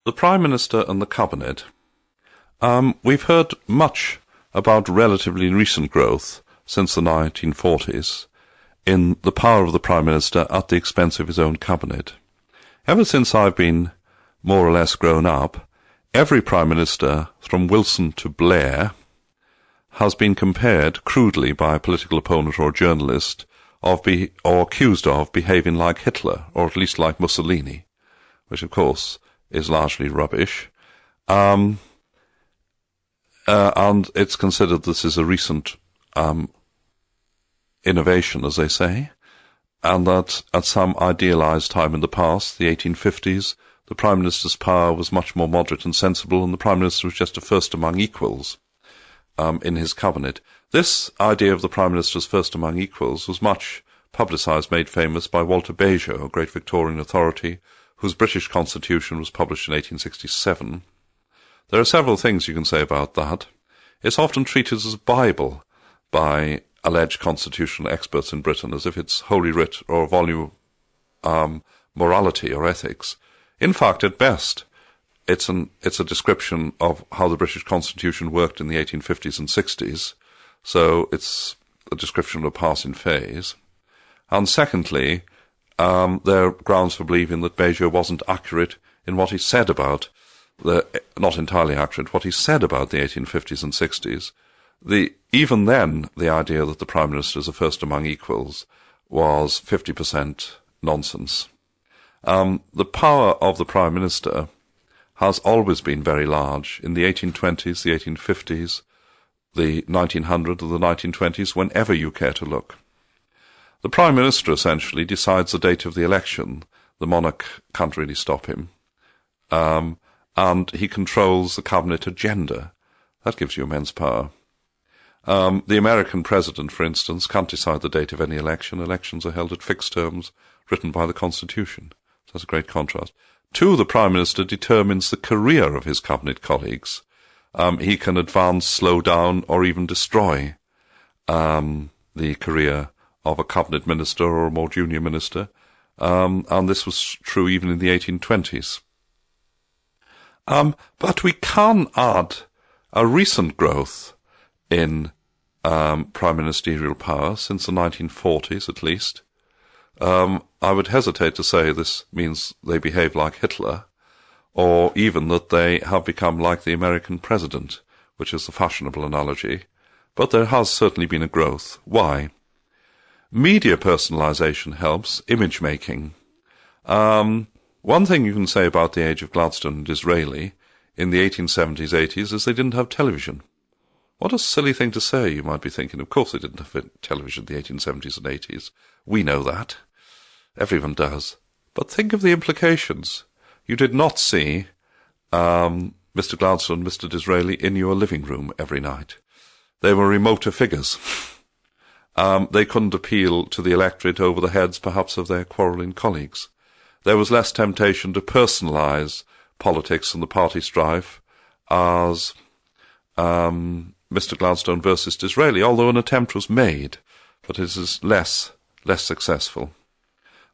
The Prime Minister and the Cabinet. We've heard much about relatively recent growth since the 1940s in the power of the Prime Minister at the expense of his own Cabinet. Ever since I've been more or less grown up, every Prime Minister, from Wilson to Blair, has been compared crudely by a political opponent or a journalist or accused of behaving like Hitler, or at least like Mussolini, which of course is largely rubbish. And it's considered this is a recent innovation, as they say, and that at some idealized time in the past, the 1850s, the Prime Minister's power was much more moderate and sensible, and the Prime Minister was just a first among equals in his cabinet. This idea of the Prime Minister as first among equals was much publicised, made famous by Walter Bagehot, a great Victorian authority, whose British Constitution was published in 1867. There are several things you can say about that. It's often treated as a Bible by alleged constitutional experts in Britain, as if it's Holy Writ or a volume of morality or ethics. In fact, at best, it's a description of how the British Constitution worked in the 1850s and 60s, so it's a description of a passing phase. And secondly, there are grounds for believing that Bagehot wasn't accurate in what he said about not entirely accurate, what he said about the 1850s and 60s. Even then, the idea that the Prime Minister is a first among equals was 50% nonsense. The power of the Prime Minister has always been very large in the 1820s, the 1850s, the 1900s, or the 1920s, whenever you care to look. The Prime Minister essentially decides the date of the election. The monarch can't really stop him. And he controls the cabinet agenda. That gives you immense power. The American president, for instance, can't decide the date of any election. Elections are held at fixed terms written by the Constitution. So that's a great contrast. Two, the Prime Minister determines the career of his cabinet colleagues. He can advance, slow down, or even destroy the career of a cabinet minister or a more junior minister. And this was true even in the 1820s. But we can add a recent growth in prime ministerial power since the 1940s, at least. I would hesitate to say this means they behave like Hitler, or even that they have become like the American president, which is the fashionable analogy. But there has certainly been a growth. Why? Media personalisation helps, image making. One thing you can say about the age of Gladstone and Disraeli in the 1870s, 80s is they didn't have television. What a silly thing to say, you might be thinking. Of course they didn't have television in the 1870s and 80s. We know that. Everyone does. But think of the implications. You did not see Mr. Gladstone and Mr. Disraeli in your living room every night. They were remoter figures. They couldn't appeal to the electorate over the heads, perhaps, of their quarrelling colleagues. There was less temptation to personalise politics and the party strife as Mr. Gladstone versus Disraeli, although an attempt was made, but it is less successful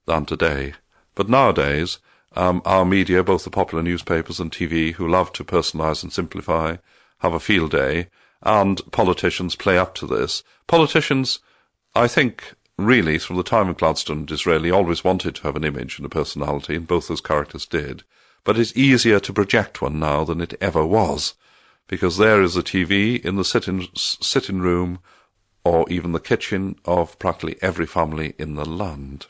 than today. But nowadays, our media, both the popular newspapers and TV, who love to personalise and simplify, have a field day, and politicians play up to this. Politicians, I think, really, from the time of Gladstone and Disraeli, always wanted to have an image and a personality, and both those characters did. But it's easier to project one now than it ever was, because there is a TV in the sitting room or even the kitchen of practically every family in the land.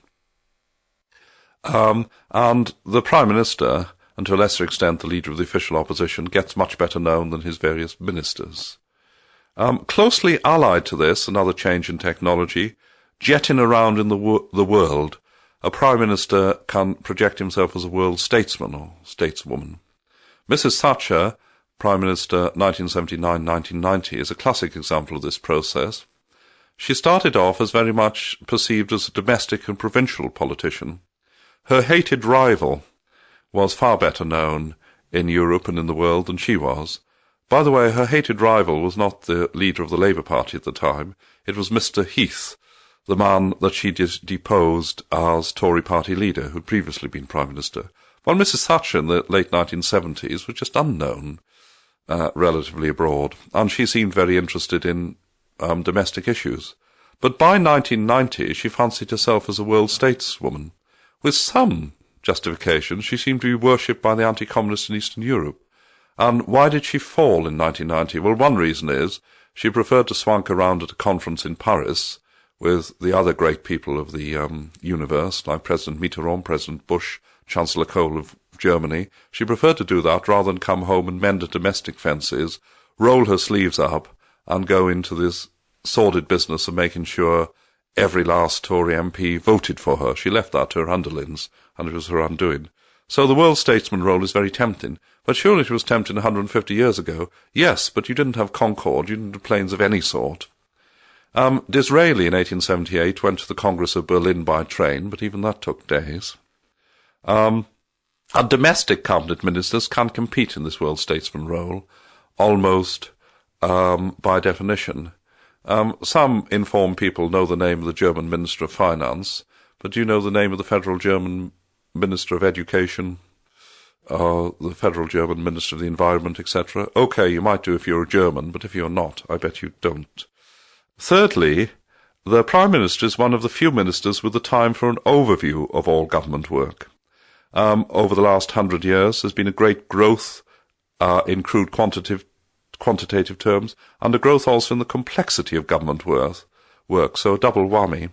And the Prime Minister, and to a lesser extent the leader of the official opposition, gets much better known than his various ministers. Closely allied to this, another change in technology, jetting around in the world, a Prime Minister can project himself as a world statesman or stateswoman. Mrs. Thatcher, Prime Minister 1979-1990, is a classic example of this process. She started off as very much perceived as a domestic and provincial politician. Her hated rival was far better known in Europe and in the world than she was. By the way, her hated rival was not the leader of the Labour Party at the time. It was Mr. Heath, the man that she deposed as Tory party leader, who had previously been Prime Minister. Well, Mrs. Thatcher in the late 1970s was just unknown, relatively abroad, and she seemed very interested in domestic issues. But by 1990, she fancied herself as a world stateswoman. With some justification, she seemed to be worshipped by the anti-communists in Eastern Europe. And why did she fall in 1990? Well, one reason is she preferred to swank around at a conference in Paris with the other great people of the universe, like President Mitterrand, President Bush, Chancellor Kohl of Germany. She preferred to do that rather than come home and mend her domestic fences, roll her sleeves up, and go into this sordid business of making sure every last Tory MP voted for her. She left that to her underlings, and it was her undoing. So the world statesman role is very tempting. But surely it was tempting 150 years ago. Yes, but you didn't have Concorde, you didn't have planes of any sort. Disraeli in 1878 went to the Congress of Berlin by train, but even that took days. And domestic cabinet ministers can compete in this world statesman role, almost by definition. Some informed people know the name of the German Minister of Finance, but do you know the name of the Federal German Minister of Education, the Federal German Minister of the Environment, etc.? Okay, you might do if you're a German, but if you're not, I bet you don't. Thirdly, the Prime Minister is one of the few ministers with the time for an overview of all government work. Over the last 100 years, there's been a great growth in crude quantitative terms, and a growth also in the complexity of government work, so a double whammy.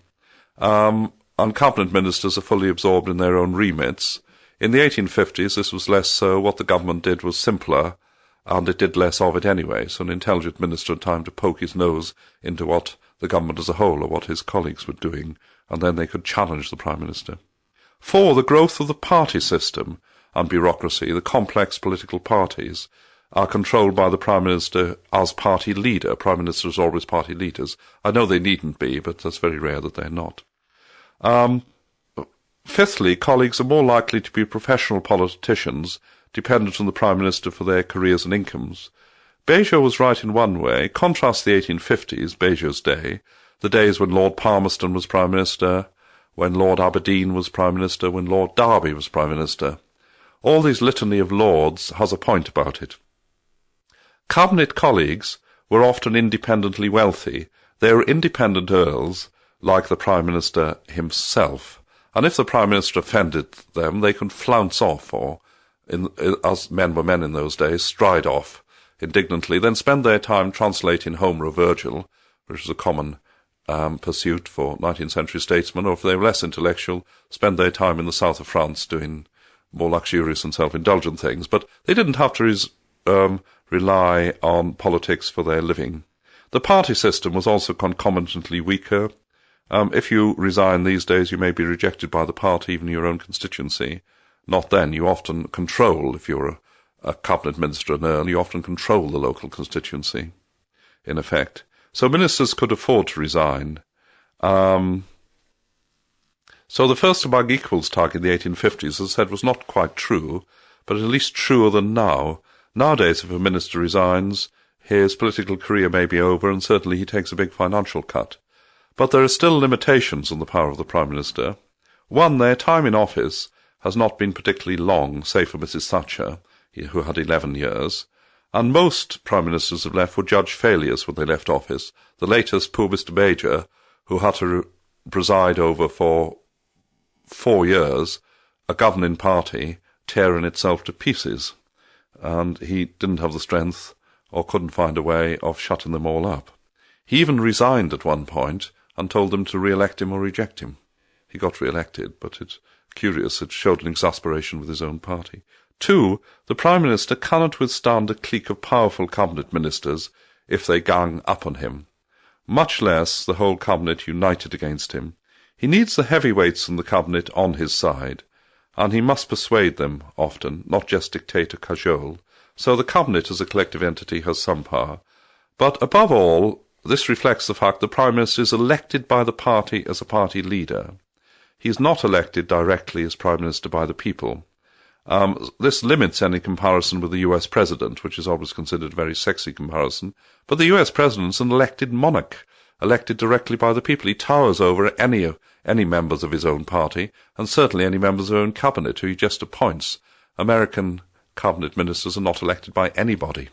And cabinet ministers are fully absorbed in their own remits. In the 1850s, this was less so. What the government did was simpler, and it did less of it anyway, so an intelligent minister had time to poke his nose into what the government as a whole or what his colleagues were doing, and then they could challenge the Prime Minister. 4. The growth of the party system and bureaucracy. The complex political parties are controlled by the Prime Minister as party leader. Prime Ministers are always party leaders. I know they needn't be, but that's very rare that they're not. Fifthly, colleagues are more likely to be professional politicians dependent on the Prime Minister for their careers and incomes. Beja was right in one way. Contrast the 1850s, Beja's day, the days when Lord Palmerston was Prime Minister, when Lord Aberdeen was Prime Minister, when Lord Derby was Prime Minister. All this litany of lords has a point about it. Cabinet colleagues were often independently wealthy. They were independent earls, like the Prime Minister himself. And if the Prime Minister offended them, they could flounce off, or, as men were men in those days, stride off indignantly, then spend their time translating Homer or Virgil, which was a common pursuit for 19th century statesmen, or if they were less intellectual, spend their time in the south of France doing more luxurious and self-indulgent things. But they didn't have to rely on politics for their living. The party system was also concomitantly weaker. If you resign these days, you may be rejected by the party, even your own constituency. Not then. You often control, if you're a cabinet minister, an earl, you often control the local constituency, in effect. So ministers could afford to resign. So the first among equals tag in the 1850s, as I said, was not quite true, but at least truer than now. Nowadays, if a minister resigns, his political career may be over, and certainly he takes a big financial cut. But there are still limitations on the power of the Prime Minister. One, their time in office has not been particularly long, say for Mrs. Thatcher, who had 11 years, and most Prime Ministers have left were judged failures when they left office. The latest, poor Mr. Beja, who had to preside over for 4 years a governing party tearing itself to pieces, and he didn't have the strength or couldn't find a way of shutting them all up. He even resigned at one point and told them to re-elect him or reject him. He got re-elected, but it's curious, it showed an exasperation with his own party. 2, the Prime Minister cannot withstand a clique of powerful cabinet ministers if they gang up on him, much less the whole cabinet united against him. He needs the heavyweights in the cabinet on his side, and he must persuade them often, not just dictate or cajole. So the cabinet as a collective entity has some power. But above all, this reflects the fact the Prime Minister is elected by the party as a party leader. He is not elected directly as Prime Minister by the people. This limits any comparison with the US President, which is always considered a very sexy comparison. But the US President is an elected monarch, elected directly by the people. He towers over any any members of his own party, and certainly any members of his own cabinet who he just appoints. American cabinet ministers are not elected by anybody.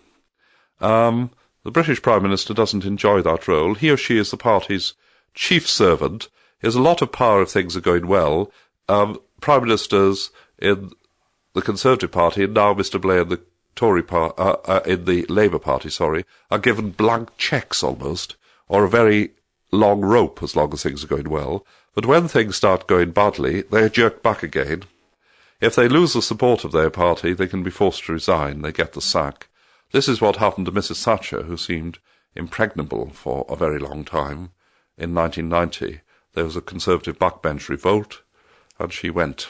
The British Prime Minister doesn't enjoy that role. He or she is the party's chief servant. He has a lot of power if things are going well. Prime Ministers in the Conservative Party, and now Mr Blair in the in the Labour Party, are given blank cheques almost, or a very long rope as long as things are going well. But when things start going badly, they are jerked back again. If they lose the support of their party, they can be forced to resign. They get the sack. This is what happened to Mrs Thatcher, who seemed impregnable for a very long time. In 1990, there was a Conservative backbench revolt, and she went.